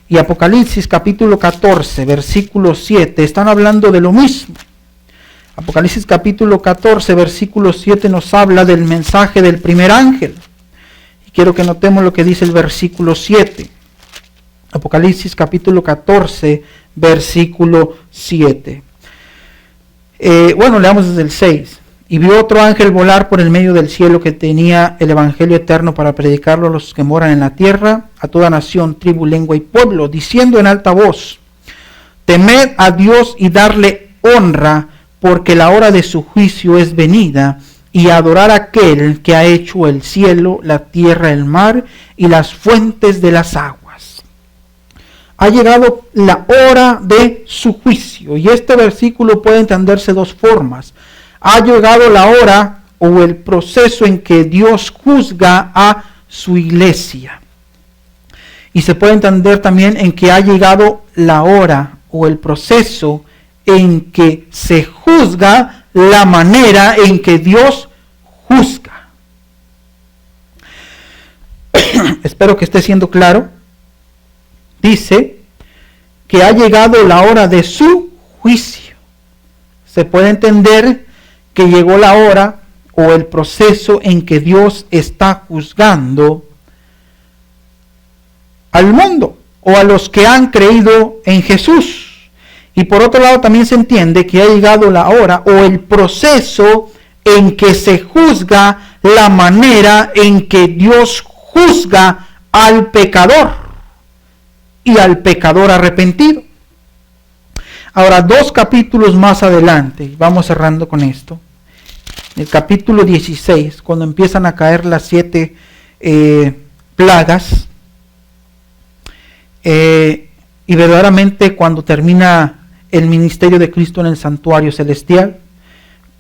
y Apocalipsis capítulo 14, versículo 7, están hablando de lo mismo. Apocalipsis capítulo 14, versículo 7 nos habla del mensaje del primer ángel. Y quiero que notemos lo que dice el versículo 7. Apocalipsis capítulo 14, versículo 7. Leamos desde el 6. Y vio otro ángel volar por el medio del cielo que tenía el evangelio eterno para predicarlo a los que moran en la tierra, a toda nación, tribu, lengua y pueblo, diciendo en alta voz: temed a Dios y darle honra, porque la hora de su juicio es venida, y adorar a aquel que ha hecho el cielo, la tierra, el mar y las fuentes de las aguas. Ha llegado la hora de su juicio, y este versículo puede entenderse de dos formas. Ha llegado la hora o el proceso en que Dios juzga a su iglesia. Y se puede entender también en que ha llegado la hora o el proceso en que se juzga la manera en que Dios juzga. Espero que esté siendo claro. Dice que ha llegado la hora de su juicio. Se puede entender que llegó la hora o el proceso en que Dios está juzgando al mundo o a los que han creído en Jesús. Y por otro lado también se entiende que ha llegado la hora o el proceso en que se juzga la manera en que Dios juzga al pecador y al pecador arrepentido. Ahora, 2 capítulos más adelante, vamos cerrando con esto. El capítulo 16, cuando empiezan a caer las 7 plagas, y verdaderamente cuando termina el ministerio de Cristo en el santuario celestial,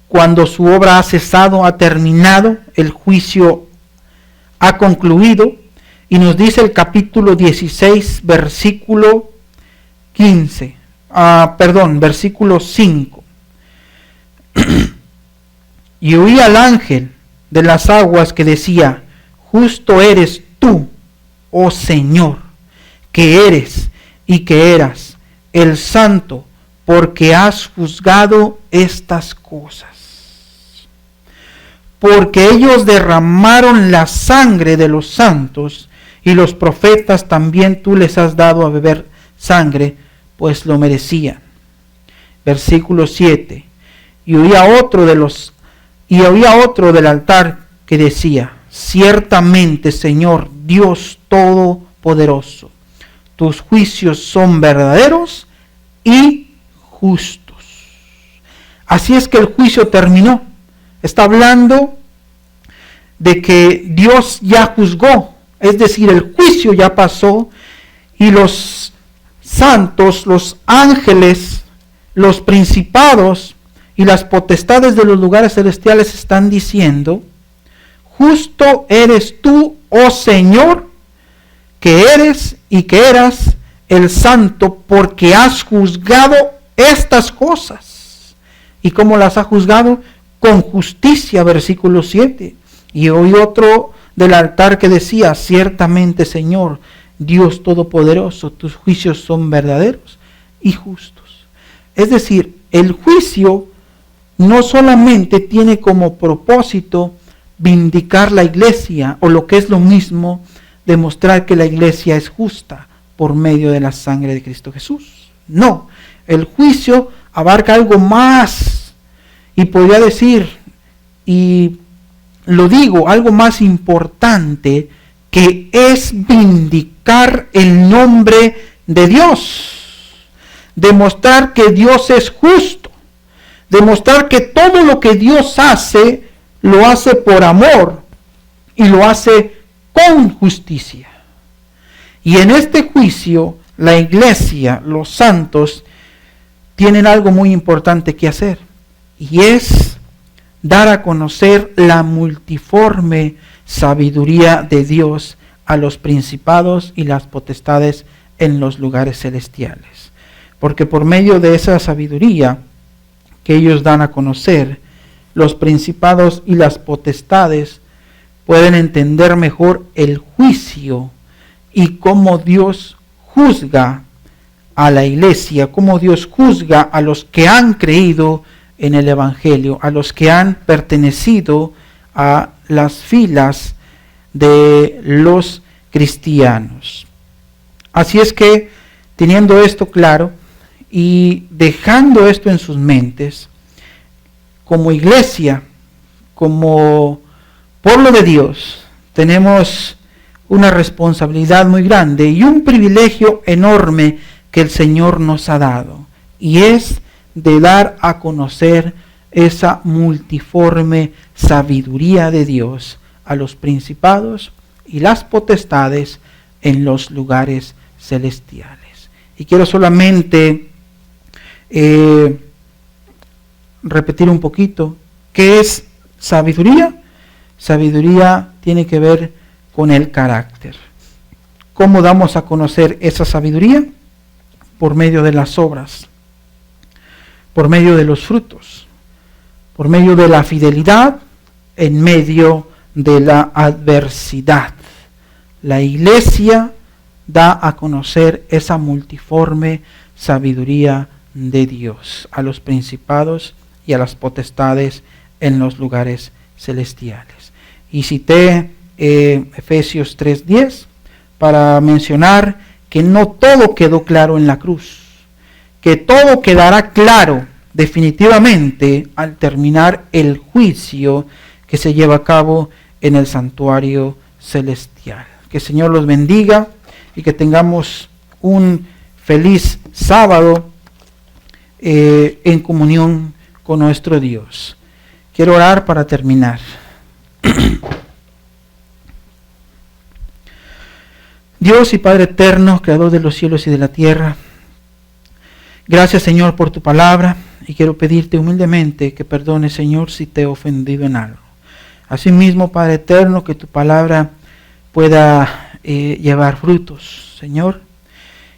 cuando su obra ha cesado, ha terminado, el juicio ha concluido, y nos dice el capítulo 16, versículo 5. Y oí al ángel de las aguas que decía: justo eres tú, oh Señor, que eres y que eras el santo, porque has juzgado estas cosas. Porque ellos derramaron la sangre de los santos, y los profetas también tú les has dado a beber sangre, pues lo merecían. Versículo 7. Y oía otro del altar que decía: ciertamente, Señor Dios Todopoderoso, tus juicios son verdaderos y justos. Así es que el juicio terminó. Está hablando de que Dios ya juzgó, es decir, el juicio ya pasó, y los santos, los ángeles, los principados y las potestades de los lugares celestiales están diciendo: justo eres tú, oh Señor, que eres y que eras el santo, porque has juzgado estas cosas. ¿Y cómo las ha juzgado? Con justicia, versículo 7. Y oí otro del altar que decía: ciertamente, Señor Dios Todopoderoso, tus juicios son verdaderos y justos. Es decir, el juicio no solamente tiene como propósito vindicar la iglesia, o lo que es lo mismo, demostrar que la iglesia es justa por medio de la sangre de Cristo Jesús. No, el juicio abarca algo más, y podría decir, y lo digo, algo más importante, que es vindicar el nombre de Dios, demostrar que Dios es justo, demostrar que todo lo que Dios hace, lo hace por amor y lo hace con justicia. Y en este juicio, la iglesia, los santos, tienen algo muy importante que hacer, y es dar a conocer la multiforme sabiduría de Dios a los principados y las potestades en los lugares celestiales. Porque por medio de esa sabiduría que ellos dan a conocer, los principados y las potestades pueden entender mejor el juicio y cómo Dios juzga a la iglesia, cómo Dios juzga a los que han creído en el Evangelio, a los que han pertenecido a las filas de los cristianos. Así es que, teniendo esto claro y dejando esto en sus mentes, como iglesia, como pueblo de Dios, tenemos una responsabilidad muy grande y un privilegio enorme que el Señor nos ha dado, y es de dar a conocer esa multiforme sabiduría de Dios a los principados y las potestades en los lugares celestiales. Y quiero solamente repetir un poquito qué es sabiduría. Sabiduría tiene que ver con el carácter. ¿Cómo damos a conocer esa sabiduría? Por medio de las obras, por medio de los frutos, por medio de la fidelidad, en medio de la adversidad. La iglesia da a conocer esa multiforme sabiduría de Dios a los principados y a las potestades en los lugares celestiales. Y cité Efesios 3:10 para mencionar que no todo quedó claro en la cruz, que todo quedará claro definitivamente al terminar el juicio que se lleva a cabo en el santuario celestial. Que el Señor los bendiga y que tengamos un feliz sábado en comunión con nuestro Dios. Quiero orar para terminar. Dios y Padre eterno, Creador de los cielos y de la tierra, gracias, Señor, por tu palabra, y quiero pedirte humildemente que perdones, Señor, si te he ofendido en algo. Asimismo, Padre eterno, que tu palabra pueda llevar frutos, Señor,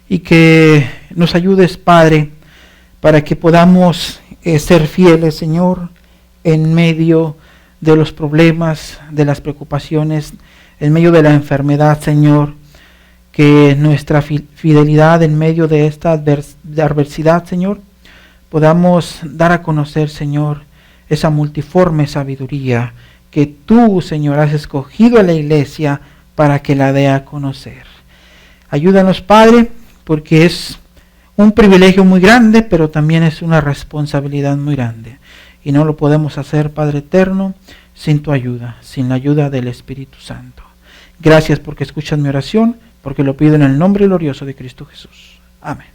y que nos ayudes, Padre, para que podamos ser fieles, Señor, en medio de los problemas, de las preocupaciones, en medio de la enfermedad, Señor. Que nuestra fidelidad en medio de esta adversidad, Señor, podamos dar a conocer, Señor, esa multiforme sabiduría que tú, Señor, has escogido a la iglesia para que la dé a conocer. Ayúdanos, Padre, porque es un privilegio muy grande, pero también es una responsabilidad muy grande. Y no lo podemos hacer, Padre eterno, sin tu ayuda, sin la ayuda del Espíritu Santo. Gracias porque escuchas mi oración, porque lo pido en el nombre glorioso de Cristo Jesús. Amén.